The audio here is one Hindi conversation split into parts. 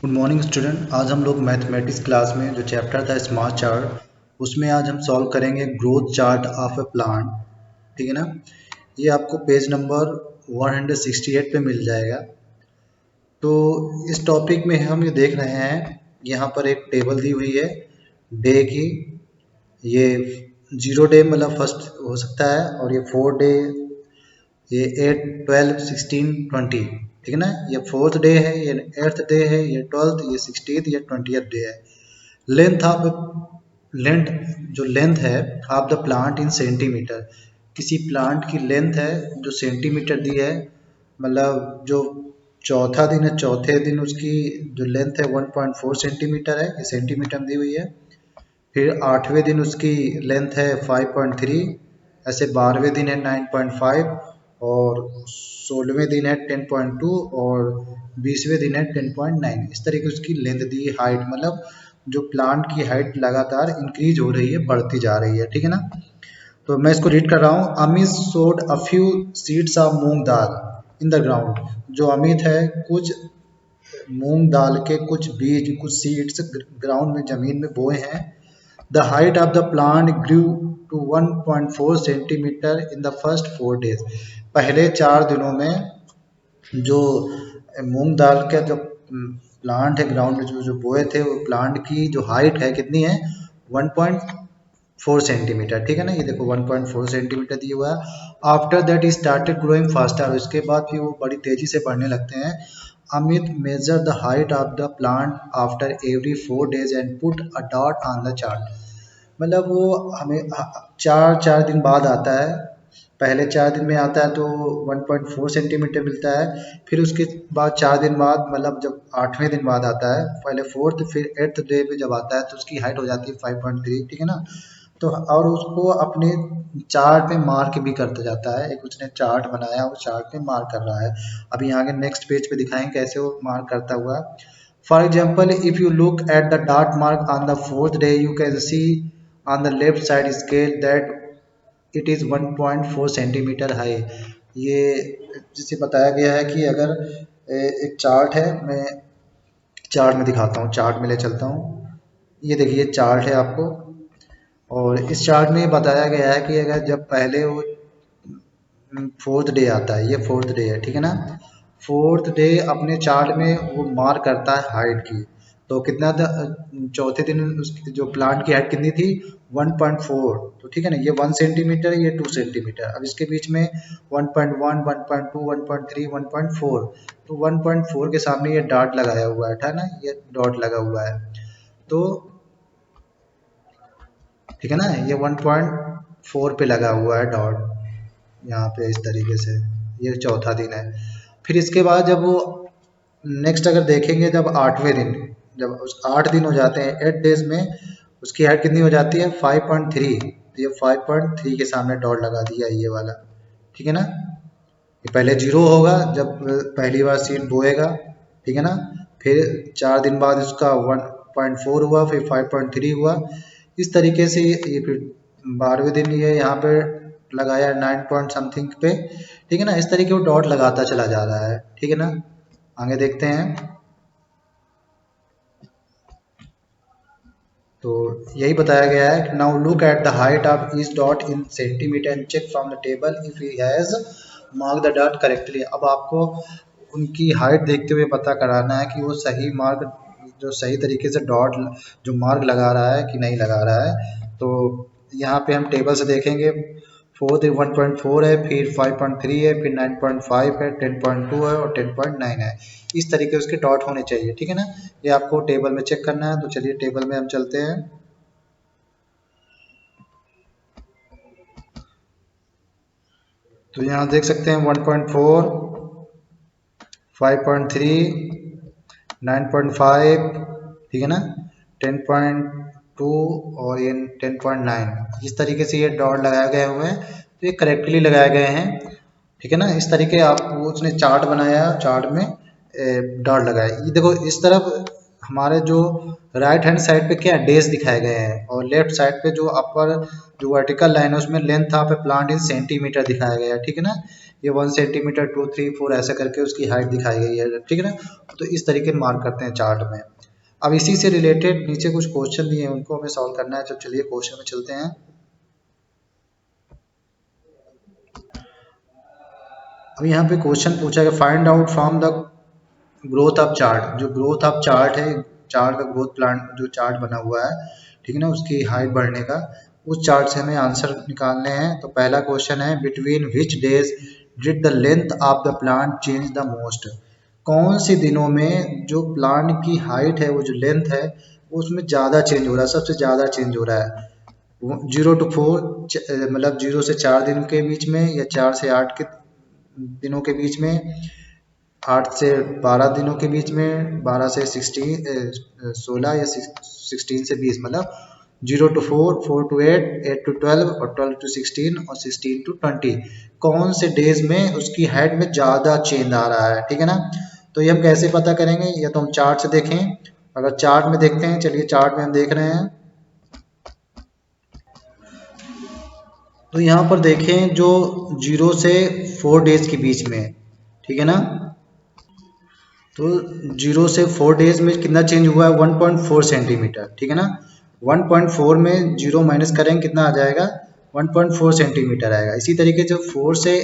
Good morning student. आज हम लोग मैथमेटिक्स क्लास में जो चैप्टर था स्मार्ट चार्ट, उसमें आज हम सॉल्व करेंगे growth chart of A plant. ठीक है ना। ये आपको पेज नंबर 168 पे मिल जाएगा। तो इस टॉपिक में हम ये देख रहे हैं, यहाँ पर एक टेबल दी हुई है डे की। ये 0 डे मतलब फर्स्ट हो सकता है, और ये 4 डे, ये 8, 12, 16, 20। ठीक है ना। ये 4th डे है, ये 8th डे है, ये 12th, ये 16th, ये 20th डे है। लेंथ ऑफ लेंथ जो लेंथ है of the plant in centimetre, किसी प्लांट की लेंथ है जो सेंटीमीटर दी है। मतलब जो चौथा दिन है, चौथे दिन उसकी जो लेंथ है 1.4 सेंटीमीटर है, ये सेंटीमीटर में दी हुई है। फिर 8वें दिन उसकी लेंथ है 5.3, ऐसे 12वें दिन है 9.5, और 16वें दिन है 10.2, और 20वें दिन है 10.9। इस तरीके उसकी लेंथ दी है। हाइट मतलब जो प्लांट की हाइट लगातार इंक्रीज हो रही है, बढ़ती जा रही है। ठीक है ना। तो मैं इसको रीड कर रहा हूँ। अमित सोड a few seeds of moong dal in the ground. जो अमित है कुछ मूंग दाल के कुछ बीज, कुछ सीड्स ग्राउंड में, जमीन में बोए हैं। The height of the plant grew to 1.4 centimetre in the first 4 days। पहले 4 दिनों में जो मूंग दाल का जो प्लांट है, ग्राउंड में जो बोए थे, वो प्लांट की जो हाइट है कितनी है, 1.4 सेंटीमीटर। ठीक है ना। ये देखो 1.4 सेंटीमीटर दिया हुआ है। After that started growing faster, उसके बाद फिर वो बड़ी तेजी से बढ़ने लगते हैं। Amit measure the height of the plant after every 4 days and put a dot on the chart. मतलब वो हमें 4 दिन बाद आता है। पहले 4 दिन में आता है तो 1.4 सेंटीमीटर मिलता है। फिर उसके बाद 4 दिन बाद, मतलब जब 8वें दिन बाद आता है, पहले 4th फिर 8th डे पे जब आता है तो उसकी हाइट हो जाती है 5.3। ठीक है ना। तो और उसको अपने चार्ट पे मार्क भी करता जाता है। एक उसने चार्ट बनाया, वो चार्ट पे मार्क कर रहा है। अभी आगे नेक्स्ट पेज पे दिखाएंगे कैसे वो मार्क करता हुआ। For example, if you look at the dot mark on the 4th day, you can see on the left side scale that it is 1.4 centimetre high. ये जिसे बताया गया है कि अगर एक चार्ट है, मैं चार्ट में दिखाता हूँ, चार्ट में ले चलता हूँ। ये देखिए चार्ट है आपको, और इस चार्ट में बताया गया है कि अगर जब पहले वो 4th डे आता है, ये 4th डे है। ठीक है ना। 4th डे अपने चार्ट में वो मार्क करता है हाइट की। तो कितना था, चौथे दिन उसकी जो प्लांट की हाइट कितनी थी, 1.4। तो ठीक है ना। ये 1 सेंटीमीटर, ये 2 सेंटीमीटर। अब इसके बीच में 1.1, 1.2, 1.3, 1.4। तो 1.4 के सामने ये डॉट लगाया हुआ है ना, ये डॉट लगा हुआ है। तो ठीक है ना, ये 1.4 पे लगा हुआ है डॉट, यहाँ पे इस तरीके से। ये चौथा दिन है। फिर इसके बाद जब वो नेक्स्ट अगर देखेंगे, जब 8वें दिन, जब उस 8 दिन हो जाते हैं, 8 डेज में उसकी हाइट कितनी हो जाती है, 5.3। तो ये 5.3 के सामने डॉट लगा दिया ये वाला। ठीक है ना। ये पहले 0 होगा जब पहली बार सीड बोएगा। ठीक है ना। फिर 4 दिन बाद उसका 1.4 हुआ, फिर 5.3 हुआ। इस तरीके से ये फिर 12वें दिन ये यहाँ पे लगाया 9 पॉइंट समथिंग पे। ठीक है ना। इस तरीके वो डॉट लगाता चला जा रहा है। ठीक है ना। आगे देखते हैं। तो यही बताया गया है। Now look at the height of each dot in centimetre and check from the table if he has mark the dot correctly. अब आपको उनकी हाइट देखते हुए पता कराना है कि वो सही मार्क, जो सही तरीके से डॉट जो मार्क लगा रहा है कि नहीं लगा रहा है। तो यहाँ पे हम टेबल से देखेंगे। 4th 1.4 है, फिर 5.3 है, फिर 9.5 है, 10.2 है, और 10.9 है। इस तरीके उसके डॉट होने चाहिए। ठीक है ना। ये आपको टेबल में चेक करना है। तो चलिए टेबल में हम चलते हैं। तो यहाँ देख सकते हैं 1.4, 5.3, 9.5, ठीक है ना, 10.2, और ये 10.9। इस तरीके से ये डॉट लगाए गए हुए हैं, तो ये करेक्टली लगाए गए हैं। ठीक है ना। इस तरीके आप उसने चार्ट बनाया, चार्ट में डॉट लगाया। ये देखो इस तरफ हमारे जो राइट हैंड साइड पे क्या डेज दिखाए गए हैं, और लेफ्ट साइड पे जो अपर जो वर्टिकल लाइन है उसमें length of A plant in centimetre दिखाया गया है। ठीक है ना। ये 1 सेंटीमीटर, 2, 3, 4 ऐसा करके उसकी हाइट दिखाई गई है। ठीक है ना। तो इस तरीके मार्क करते हैं चार्ट में। अब इसी से रिलेटेड नीचे कुछ क्वेश्चन दिए हैं, उनको हमें सॉल्व करना है। तो चलिए क्वेश्चन में चलते हैं। अब यहाँ पे क्वेश्चन पूछा है find out from the growth of chart. जो ग्रोथ ऑफ चार्ट है, चार्ट का ग्रोथ प्लान जो चार्ट बना हुआ है, ठीक है ना, उसकी हाइट बढ़ने का, उस चार्ट से हमें आंसर निकालने हैं। तो पहला क्वेश्चन है between which days did the length of the plant change the most. कौन से दिनों में जो प्लांट की हाइट है, वो जो लेंथ है, उसमें ज़्यादा चेंज हो रहा है, सबसे ज़्यादा चेंज हो रहा है। 0 to 4 मतलब 0 से 4 दिन के बीच में, या 4 से 8 के दिनों के बीच में, 8 से 12 दिनों के बीच में, 12 से 16 या 16 से 20, मतलब 0 to 4, 4 to 8, 8 to 12 और 12 to 16 और 16 to 20 कौन से डेज में उसकी हाइट में ज़्यादा चेंज आ रहा है, ठीक है ना। तो ये हम कैसे पता करेंगे, या तो हम चार्ट से देखें। अगर चार्ट में देखते हैं, चलिए चार्ट में हम देख रहे हैं। तो यहाँ पर देखें जो 0 से 4 डेज के बीच में, ठीक है ना, तो 0 से 4 डेज में कितना चेंज हुआ है, 1.4 सेंटीमीटर, ठीक है ना। 1.4 में 0 माइनस करेंगे कितना आ जाएगा, 1.4 सेंटीमीटर आएगा। इसी तरीके से 4 से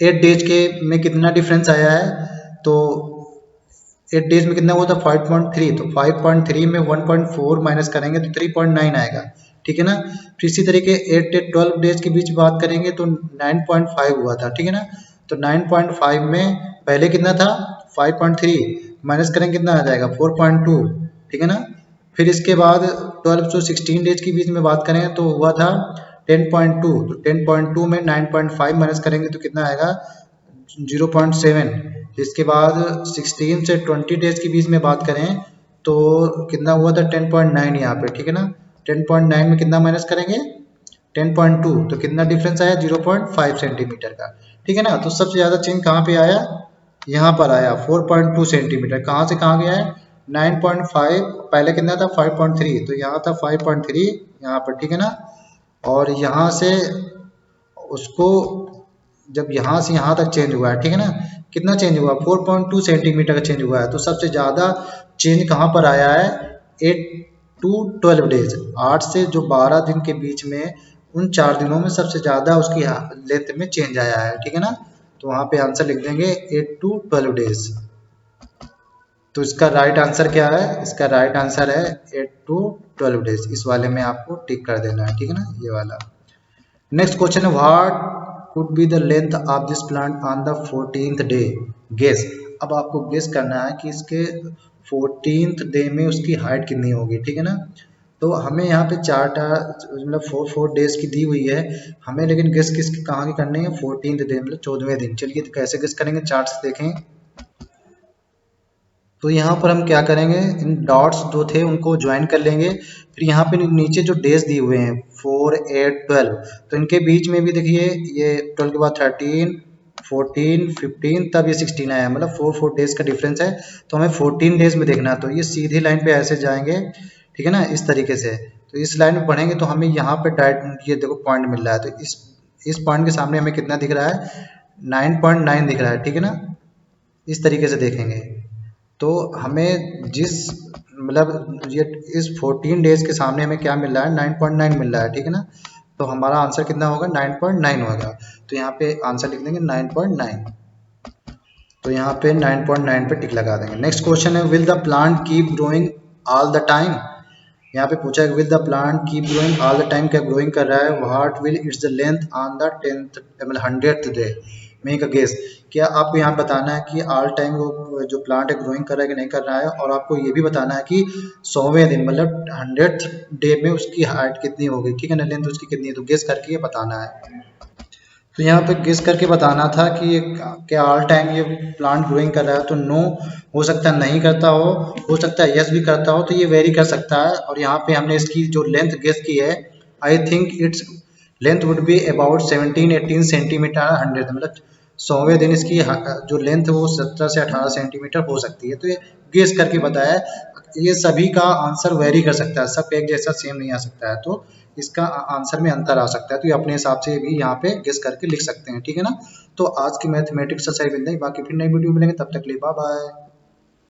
8 डेज के में कितना डिफरेंस आया है, तो 8 डेज में कितना हुआ था 5.3, तो 5.3 में 1.4 माइनस करेंगे तो 3.9 आएगा, ठीक है ना। फिर इसी तरीके 8 से 12 डेज के बीच बात करेंगे तो 9.5 हुआ था, ठीक है ना। तो 9.5 में पहले कितना था 5.3 माइनस करेंगे कितना आ जाएगा 4.2, ठीक है ना। फिर इसके बाद 12 से 16 डेज के बीच में बात करें तो हुआ था 10.2, तो 10.2 में 9.5 माइनस करेंगे तो कितना आएगा 0.7। इसके बाद 16 से 20 डेज के बीच में बात करें तो कितना हुआ था 10.9 यहाँ पे, ठीक है ना। 10.9 में कितना माइनस करेंगे 10.2, तो कितना डिफरेंस आया 0.5 सेंटीमीटर का, ठीक है ना। तो सबसे ज़्यादा चेंज कहाँ पे आया, यहाँ पर आया 4.2 सेंटीमीटर। कहाँ से कहाँ गया है 9.5, पहले कितना था 5.3, तो यहाँ था 5.3 यहाँ पर, ठीक है ना। और यहाँ से उसको जब यहाँ से यहाँ तक चेंज हुआ है, ठीक है ना, कितना चेंज हुआ 4.2 सेंटीमीटर का चेंज हुआ है। तो सबसे ज़्यादा चेंज कहाँ पर आया है 8 to 12 डेज, 8 से जो 12 दिन के बीच में, उन 4 दिनों में सबसे ज़्यादा उसकी लेंथ में चेंज आया है, ठीक है ना। तो वहाँ पे आंसर लिख देंगे 8 to 12 डेज। तो इसका राइट आंसर क्या है, इसका राइट आंसर है 8 to 12 डेज। इस वाले में आपको टिक कर देना है, ठीक है ना, ये वाला। नेक्स्ट क्वेश्चन है what could be the length of this plant on the 14th day, guess. अब आपको गेस करना है कि इसके 14th डे में उसकी हाइट कितनी होगी, ठीक है ना। तो हमें यहाँ पे चार्ट मतलब 4 डेज की दी हुई है हमें, लेकिन गेस किसकी कहाँ की करनी है 14th डे मतलब 14वें दिन। चलिए तो कैसे गेस करेंगे, चार्ट से देखें। तो यहाँ पर हम क्या करेंगे, इन डॉट्स जो थे उनको ज्वाइन कर लेंगे। फिर यहाँ पे नीचे जो डेज दिए हुए हैं 4, 8, 12, तो इनके बीच में भी देखिए ये 12 के बाद 13, 14, 15, तब ये 16 आया, मतलब 4 डेज का डिफरेंस है। तो हमें 14 डेज में देखना है, तो ये सीधी लाइन पे ऐसे जाएंगे, ठीक है ना, इस तरीके से। तो इस लाइन में पढ़ेंगे तो हमें यहाँ पे डायरेक्ट ये देखो पॉइंट मिल रहा है, तो इस पॉइंट के सामने हमें कितना दिख रहा है 9.9 दिख रहा है, ठीक है ना। इस तरीके से देखेंगे तो हमें जिस मतलब ये इस 14 डेज के सामने हमें क्या मिल रहा है 9.9 मिल रहा है, ठीक है ना। तो हमारा आंसर कितना होगा 9.9 होगा। तो यहाँ पे आंसर लिख देंगे 9.9। तो यहाँ पे 9.9 पे टिक लगा देंगे। नेक्स्ट क्वेश्चन है will the plant keep growing all the time. यहाँ पे पूछा है will the plant keep growing all the time, क्या ग्रोइंग कर रहा है। What will it's the length on the 10th मतलब 100th day, make a guess. क्या आपको यहाँ बताना है कि ऑल टाइम वो जो प्लांट है ग्रोइंग कर रहा है कि नहीं कर रहा है, और आपको ये भी बताना है कि 100वें दिन मतलब 100th डे में उसकी हाइट कितनी होगी, ठीक है ना, लेंथ उसकी कितनी है। तो गेस करके ये बताना है। तो यहाँ पे गेस करके बताना था कि ये क्या ऑल टाइम ये प्लांट ग्रोइंग कर रहा है। तो नो हो सकता है नहीं करता हो सकता है यस भी करता हो, तो ये वेरी कर सकता है। और यहाँ पे हमने इसकी जो लेंथ गेस की है, I think its length would be about 17-18 centimetre 100, मतलब 100वें दिन इसकी जो लेंथ है वो 17 से 18 सेंटीमीटर हो सकती है। तो ये गेस करके बताया है। ये सभी का आंसर वेरी कर सकता है, सब एक जैसा सेम नहीं आ सकता है, तो इसका आंसर में अंतर आ सकता है। तो ये अपने हिसाब से भी यहाँ पे गेस करके लिख सकते हैं, ठीक है ना। तो आज की मैथमेटिक्स से सही मिलते हैं, बाकी फिर नई वीडियो मिलेंगे, तब तक के लिए बाय बाय।